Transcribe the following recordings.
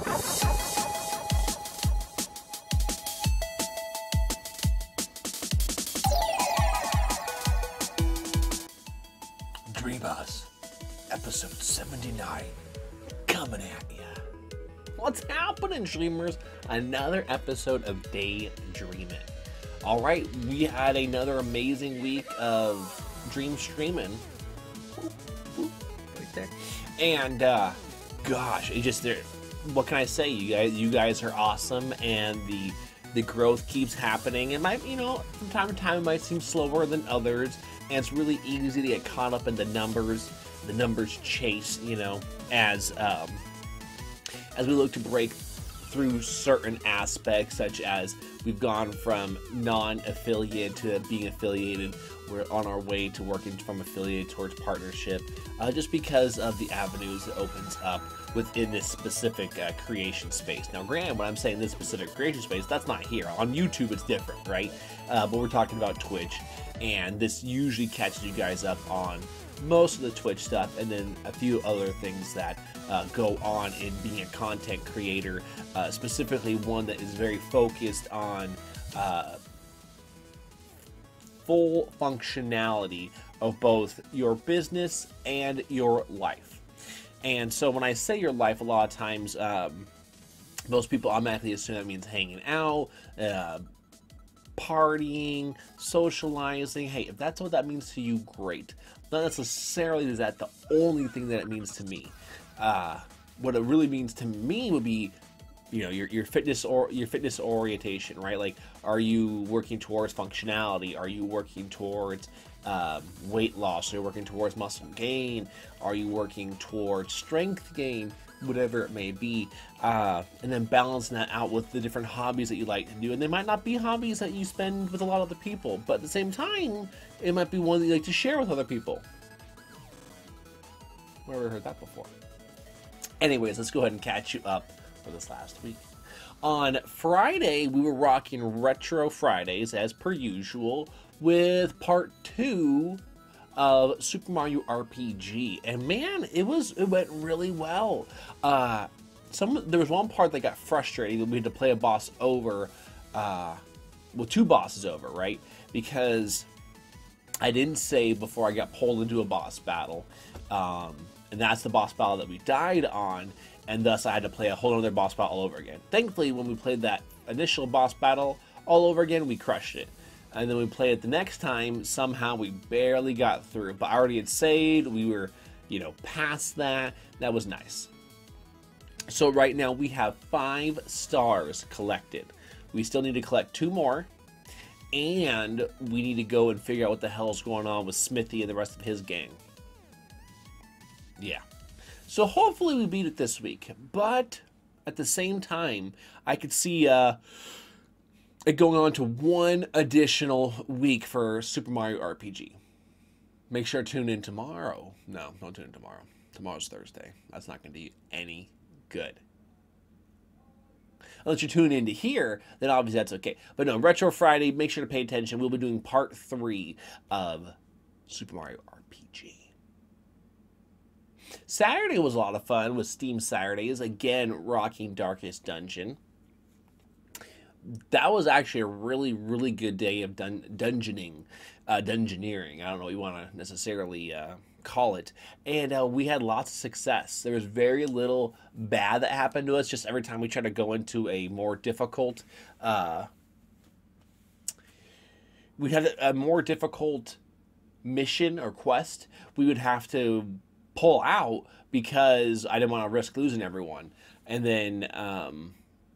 Dream Us, episode 79, coming at ya. What's happening, dreamers? Another episode of Daydreaming. All right, we had another amazing week of dream streaming. Right there. And gosh, it just there. What can I say? You guys are awesome, and the growth keeps happening. It might, from time to time, it might seem slower than others. And it's really easy to get caught up in the numbers chase, as we look to break through certain aspects, such as we've gone from non-affiliate to being affiliated. We're on our way to working from affiliate towards partnership, just because of the avenues it opens up within this specific creation space. Now, granted, when I'm saying this specific creation space, that's not here. On YouTube, it's different, right? But we're talking about Twitch. And this usually catches you guys up on most of the Twitch stuff, and then a few other things that go on in being a content creator, specifically one that is very focused on full functionality of both your business and your life. And so when I say your life, a lot of times most people automatically assume that means hanging out, partying, socializing. Hey, if that's what that means to you, great. Not necessarily is that the only thing that it means to me. What it really means to me would be, your fitness or your fitness orientation, right? Like, are you working towards functionality? Are you working towards weight loss? Are you working towards muscle gain? Are you working towards strength gain? Whatever it may be, and then balancing that out with the different hobbies that you like to do. And they might not be hobbies that you spend with a lot of other people, but at the same time, it might be one that you like to share with other people. Never heard that before. Anyways, let's go ahead and catch you up for this last week. On Friday, we were rocking Retro Fridays as per usual with part 2 of Super Mario RPG, and man, it went really well. There was one part that got frustrating. We had to play a boss over, two bosses over, right? Because I didn't save before I got pulled into a boss battle, and that's the boss battle that we died on, and thus I had to play a whole other boss battle all over again. Thankfully, when we played that initial boss battle all over again, we crushed it. And then we played it the next time, somehow we barely got through. But I already had saved, we were, past that. That was nice. So right now we have 5 stars collected. We still need to collect 2 more. And we need to go and figure out what the hell's going on with Smithy and the rest of his gang. Yeah. So hopefully we beat it this week. But at the same time, I could see going on to one additional week for Super Mario RPG. Make sure to tune in tomorrow. No, don't tune in tomorrow. Tomorrow's Thursday. That's not going to do you any good. Unless you tune in to here, then obviously that's okay. But no, Retro Friday, make sure to pay attention. We'll be doing part 3 of Super Mario RPG. Saturday was a lot of fun with Steam Saturdays. Again, rocking Darkest Dungeon. That was actually a really, really good day of dungeoneering. I don't know what you want to necessarily call it. And we had lots of success. There was very little bad that happened to us. Just every time we tried to go into a more difficult, we had a more difficult mission or quest, we would have to pull out because I didn't want to risk losing everyone. And then,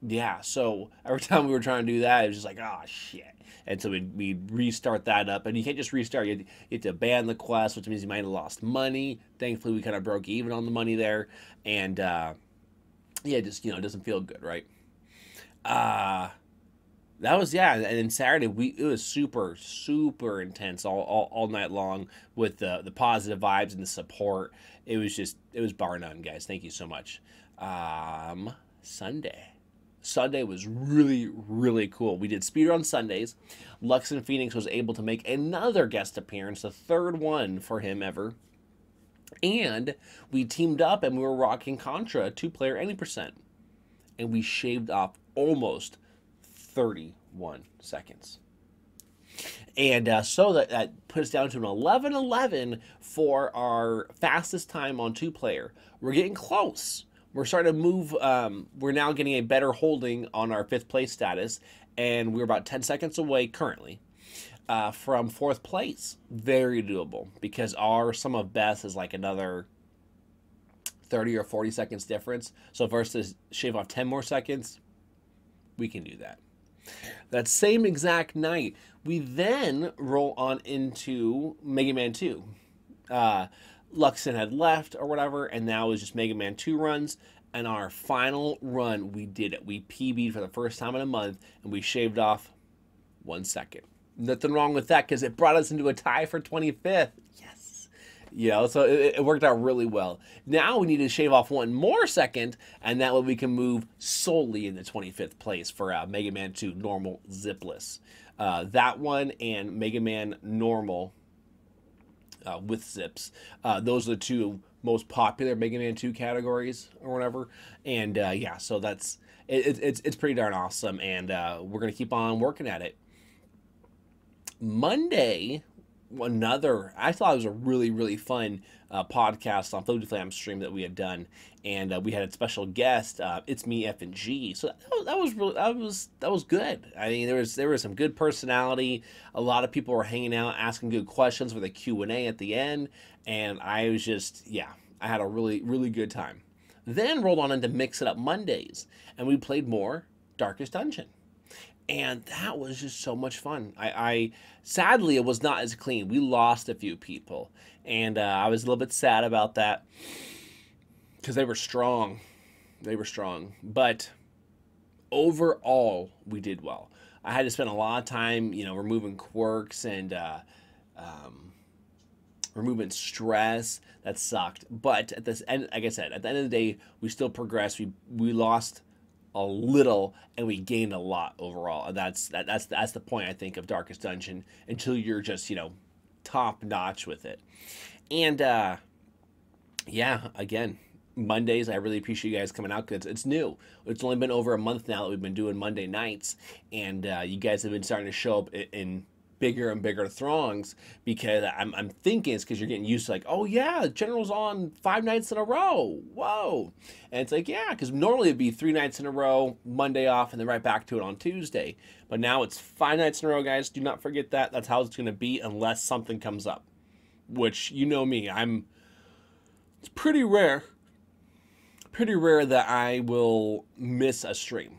yeah, so every time we were trying to do that, it was just like, oh, shit. And so we'd restart that up. And you can't just restart. You have to abandon the quest, which means you might have lost money. Thankfully, we kind of broke even on the money there. And, yeah, just, it doesn't feel good, right? That was, yeah, and then Saturday, it was super, super intense all night long with the positive vibes and the support. It was bar none, guys. Thank you so much. Sunday was really, really cool. We did speedrun Sundays. Lux and Phoenix was able to make another guest appearance, the third one for him ever. And we teamed up and we were rocking Contra 2-player any %. and we shaved off almost 31 seconds. And so that puts down to an 11:11 for our fastest time on 2-player. We're getting close. We're starting to move. We're now getting a better holding on our 5th place status, and we're about 10 seconds away currently from 4th place. Very doable, because our sum of best is like another 30 or 40 seconds difference. So versus shave off 10 more seconds, we can do that. That same exact night, we then roll on into Mega Man 2. Luxon had left or whatever, and now it was just Mega Man 2 runs. And on our final run, we did it. We PB'd for the first time in a month, and we shaved off 1 second. Nothing wrong with that, because it brought us into a tie for 25th. Yes. You know, so it worked out really well. Now we need to shave off 1 more second, and that way we can move solely in the 25th place for Mega Man 2 normal zipless. That one and Mega Man normal with zips. Those are the 2 most popular Mega Man 2 categories or whatever. And yeah, so that's it's pretty darn awesome, and we're gonna keep on working at it. Monday, I thought it was a really fun podcast on Floaty Flam stream that we had done, and we had a special guest. It's me, F and G. So that was good. I mean, there was some good personality. A lot of people were hanging out, asking good questions with a Q&A at the end, and I was just, yeah, I had a really good time. Then rolled on into Mix It Up Mondays, and we played more Darkest Dungeon. And that was just so much fun. I sadly, it was not as clean. We lost a few people, and I was a little bit sad about that, because they were strong. They were strong. But overall, we did well. I had to spend a lot of time, you know, removing quirks and removing stress. That sucked. But at this end, like I said, at the end of the day, we still progressed. We lost a little, and we gained a lot overall. And that's the point, I think, of Darkest Dungeon, until you're just, you know, top notch with it. And yeah, again, Mondays, I really appreciate you guys coming out, because it's new. It's only been over a month now that we've been doing Monday nights, and you guys have been starting to show up in bigger and bigger throngs, because I'm thinking it's because you're getting used to, like, oh yeah, General's on 5 nights in a row. Whoa. And it's like, yeah, because normally it'd be 3 nights in a row, Monday off, and then right back to it on Tuesday. But now it's 5 nights in a row, guys. Do not forget that. That's how it's going to be, unless something comes up, which, you know me, it's pretty rare that I will miss a stream.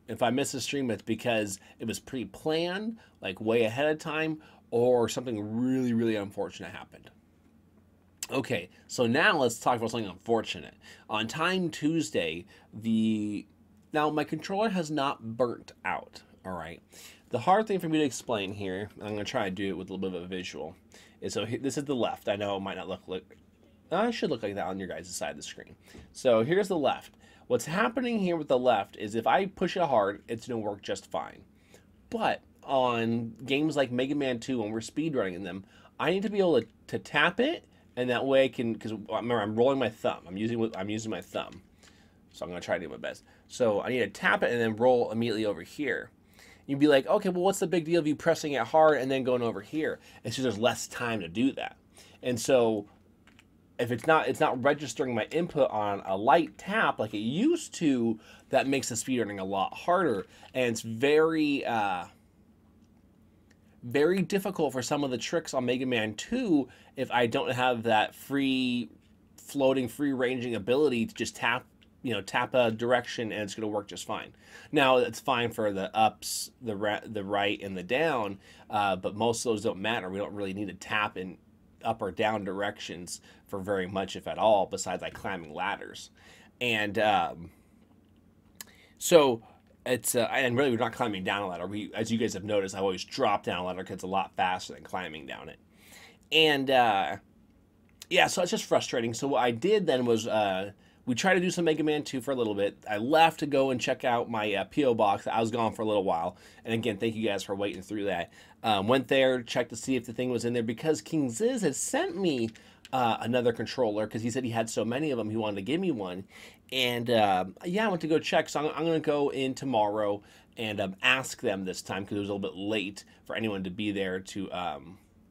If I miss a stream, it's because it was pre-planned, like way ahead of time, or something really unfortunate happened. Okay, so now let's talk about something unfortunate. On Time Tuesday, now my controller has not burnt out, all right? The hard thing for me to explain here, and I'm going to try to do it with a little bit of a visual, is so this is the left. I know it might not look like, it should look like that on your guys' side of the screen. So here's the left. What's happening here with the left is if I push it hard, it's going to work just fine. But on games like Mega Man 2, when we're speedrunning in them, I need to be able to tap it, and that way I can, because remember, I'm rolling my thumb. I'm using my thumb. So I'm going to try to do my best. So I need to tap it and then roll immediately over here. You'd be like, okay, well, what's the big deal of you pressing it hard and then going over here? It's just there's less time to do that. And so if it's not registering my input on a light tap like it used to, that makes the speedrunning a lot harder, and it's very difficult for some of the tricks on Mega Man 2 if I don't have that free floating, free ranging ability to just tap a direction and it's going to work just fine. Now, it's fine for the ups, the right, and the down, but most of those don't matter. We don't really need to tap in up or down directions for very much, if at all, besides like climbing ladders. And so it's and really we're not climbing down a ladder. As you guys have noticed, I always drop down a ladder because it's a lot faster than climbing down it. And yeah, so it's just frustrating. So what I did then was we tried to do some Mega Man 2 for a little bit. I left to go and check out my P.O. box. I was gone for a little while. And again, thank you guys for waiting through that. Went there, checked to see if the thing was in there, because King Ziz had sent me another controller because he said he had so many of them he wanted to give me one. And yeah, I went to go check. So I'm going to go in tomorrow and ask them this time because it was a little bit late for anyone to be there to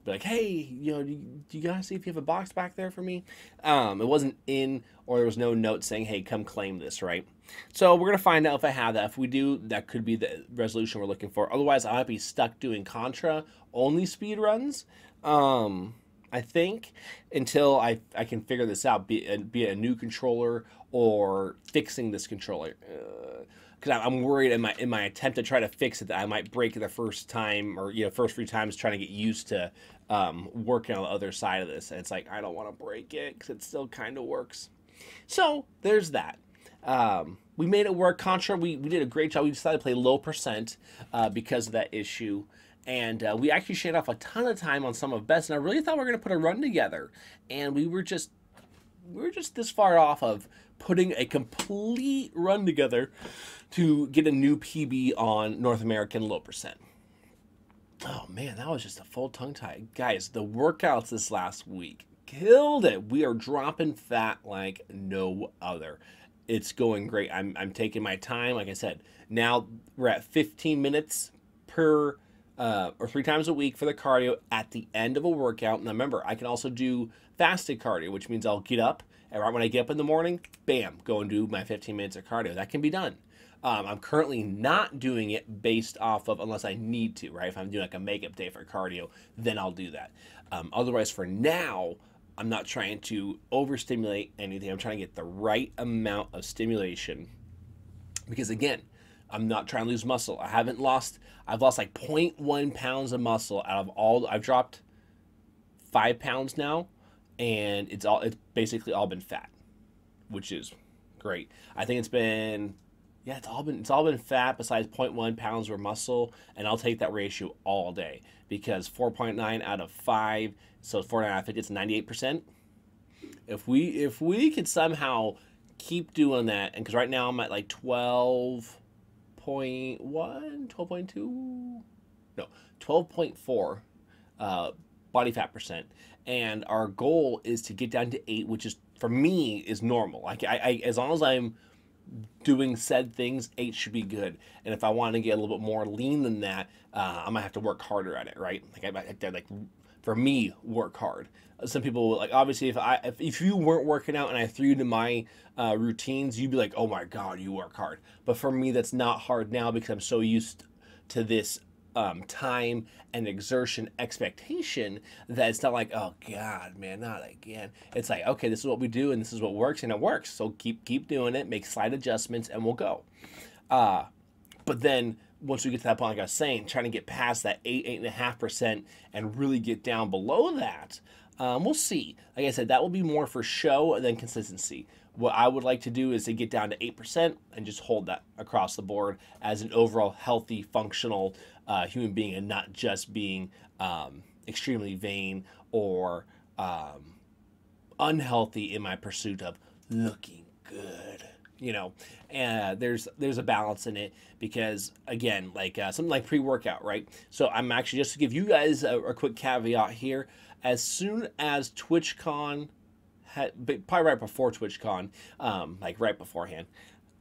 be like, hey, do you guys see if you have a box back there for me? It wasn't in, or there was no note saying, hey, come claim this, right? So we're going to find out if I have that. If we do, that could be the resolution we're looking for. Otherwise, I might be stuck doing Contra only speed runs. I think until I can figure this out, be it a new controller or fixing this controller. Because I'm worried in my attempt to try to fix it that I might break it the first time, or first few times trying to get used to working on the other side of this. And it's like I don't want to break it because it still kind of works. So there's that. We made it work. Contra, we did a great job. We decided to play low percent because of that issue. And we actually shaved off a ton of time on some of best. And I really thought we were going to put a run together. And we were just this far off of putting a complete run together to get a new PB on North American low percent. Oh man, that was just a full tongue tie. Guys, the workouts this last week killed it. We are dropping fat like no other. It's going great. I'm taking my time. Like I said, now we're at 15 minutes per or 3 times a week for the cardio at the end of a workout. And remember, I can also do fasted cardio, which means I'll get up, and right when I get up in the morning, bam, go and do my 15 minutes of cardio. That can be done. I'm currently not doing it based off of, unless I need to, right? If I'm doing like a makeup day for cardio, then I'll do that. Otherwise, for now, I'm not trying to overstimulate anything. I'm trying to get the right amount of stimulation. Because again, I'm not trying to lose muscle. I've lost like 0.1 pounds of muscle out of all. I've dropped 5 pounds now, and it's basically all been fat, which is great. I think it's all been fat besides 0.1 pounds of muscle, and I'll take that ratio all day because 4.9 out of 5, so 4.9 out of 50, it's 98%. If we could somehow keep doing that, and because right now I'm at like 12.4 body fat percent, and our goal is to get down to 8, which is for me is normal. Like I as long as I'm doing said things, 8 should be good. And if I want to get a little bit more lean than that, I might have to work harder at it, right? Like I might have to, like, for me, work hard. Some people, like, obviously if you weren't working out and I threw you to my routines, you'd be like, oh my god, you work hard. But for me, that's not hard now because I'm so used to this time and exertion expectation that it's not like, oh god, man, not again. It's like, okay, this is what we do and this is what works, and it works. So keep doing it, make slight adjustments, and we'll go. But then once we get to that point, like I was saying, trying to get past that 8.5% and really get down below that, we'll see. Like I said, that will be more for show than consistency. What I would like to do is to get down to 8% and just hold that across the board as an overall healthy, functional human being, and not just being extremely vain or unhealthy in my pursuit of looking good. And there's a balance in it because, again, like something like pre-workout, right? So I'm actually, just to give you guys a quick caveat here, as soon as TwitchCon, probably right before TwitchCon, like right beforehand,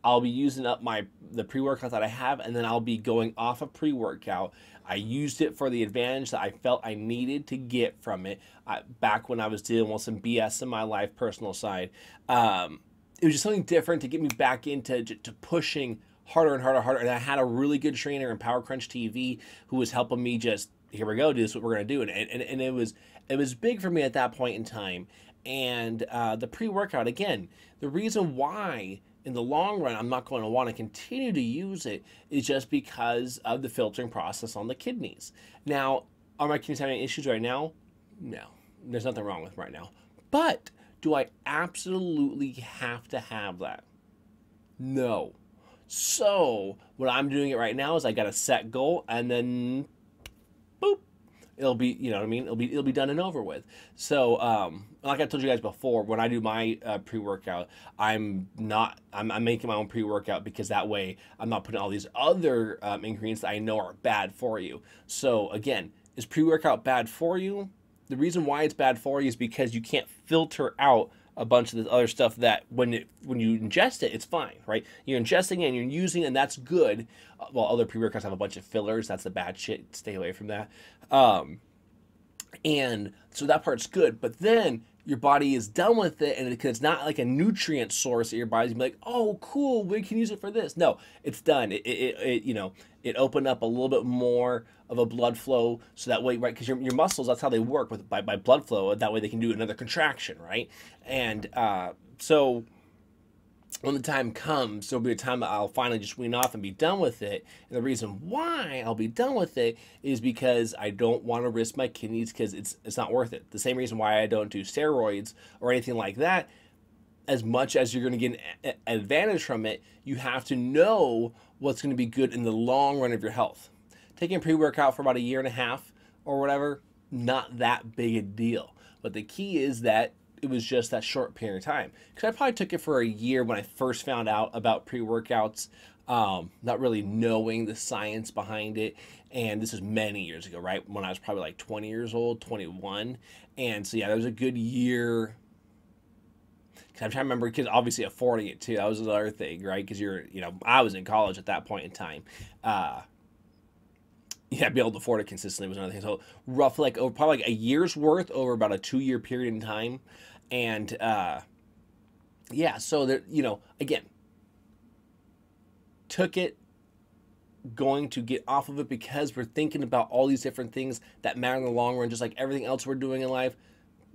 I'll be using up the pre-workout that I have, and then I'll be going off of pre-workout. I used it for the advantage that I felt I needed to get from it back when I was dealing with some BS in my life, personal side. It was just something different to get me back into pushing harder and harder. And I had a really good trainer in Power Crunch TV who was helping me just, here we go, do this is what we're going to do. And it was big for me at that point in time. And the pre-workout, again, the reason why in the long run I'm not going to want to continue to use it is just because of the filtering process on the kidneys. Now, are my kidneys having issues right now? No, there's nothing wrong with them right now. But do I absolutely have to have that? No. So what I'm doing it right now is I got a set goal, and then boop, it'll be, you know what I mean? It'll be done and over with. So like I told you guys before, when I do my pre-workout, I'm making my own pre-workout because that way I'm not putting all these other ingredients that I know are bad for you. So again, is pre-workout bad for you? the reason why it's bad for you is because you can't filter out a bunch of this other stuff that when you ingest it, it's fine, right? You're ingesting it and you're using it, and that's good. While other pre-workouts have a bunch of fillers, that's the bad shit. Stay away from that. And so that part's good, but then your body is done with it, and because it's not like a nutrient source that your body's gonna be like, oh, cool, we can use it for this. No, it's done. It opened up a little bit more of a blood flow, so that way, right? Because your muscles, that's how they work by blood flow. That way, they can do another contraction, right? And so when the time comes, there'll be a time that I'll finally just wean off and be done with it. And the reason why I'll be done with it is because I don't want to risk my kidneys, because it's not worth it. The same reason why I don't do steroids or anything like that. As much as you're going to get an advantage from it, you have to know what's going to be good in the long run of your health. Taking a pre-workout for about a year and a half or whatever, not that big a deal. But the key is that it was just that short period of time. Because I probably took it for a year when I first found out about pre-workouts, not really knowing the science behind it. And this was many years ago, right? When I was probably like 20 years old, 21. And so, yeah, that was a good year. Because I'm trying to remember, because obviously affording it too, that was another thing, right? Because I was in college at that point in time. Yeah, be able to afford it consistently was another thing. So roughly probably like a year's worth over about a 2-year period in time. And yeah, so there, again, took it, going to get off of it because we're thinking about all these different things that matter in the long run, just like everything else we're doing in life.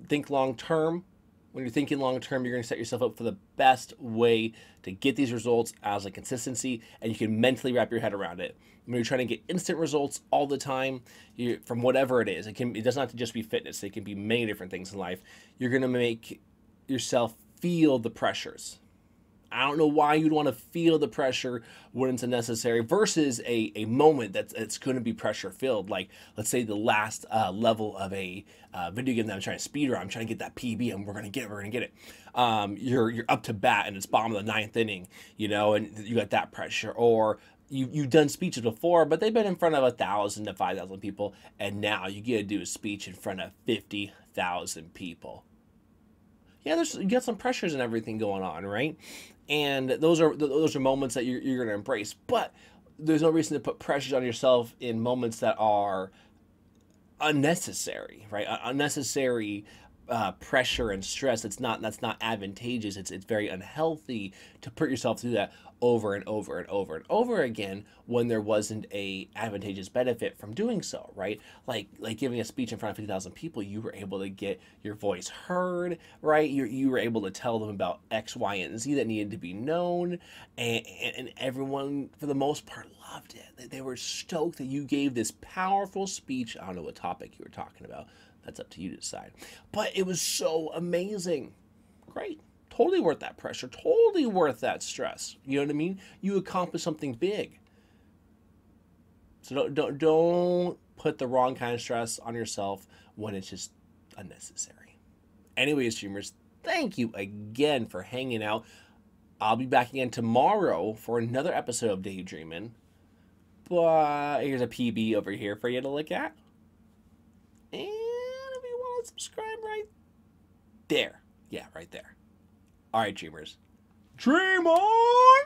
Think long term. When you're thinking long term, you're going to set yourself up for the best way to get these results as a consistency, and you can mentally wrap your head around it. When you're trying to get instant results all the time, from whatever it is, it doesn't have to just be fitness. It can be many different things in life. You're going to make yourself feel the pressures. I don't know why you'd want to feel the pressure when it's unnecessary versus a moment that's going to be pressure filled. Like, let's say the last level of a video game that I'm trying to speed run. I'm trying to get that PB, and we're going to get it. You're up to bat, and it's bottom of the 9th inning, and you got that pressure. Or you've done speeches before, but they've been in front of 1,000 to 5,000 people, and now you get to do a speech in front of 50,000 people. Yeah, you got some pressures and everything going on, right? And those are moments that you're going to embrace. But there's no reason to put pressures on yourself in moments that are unnecessary, right? Unnecessary pressure and stress. That's not advantageous. It's very unhealthy to put yourself through that over and over and over and over again when there wasn't a advantageous benefit from doing so, right? Like giving a speech in front of 50,000 people, you were able to get your voice heard, right? You were able to tell them about X, Y, and Z that needed to be known, and everyone, for the most part, loved it. They were stoked that you gave this powerful speech. I don't know what topic you were talking about. That's up to you to decide. But it was so amazing. Great. Totally worth that pressure. Totally worth that stress. You know what I mean? You accomplished something big. So don't put the wrong kind of stress on yourself when it's just unnecessary. Anyways, streamers, thank you again for hanging out. I'll be back again tomorrow for another episode of Daydreaming. But here's a PB over here for you to look at. And if you want to subscribe right there. Yeah, right there. All right, dreamers. Dream on!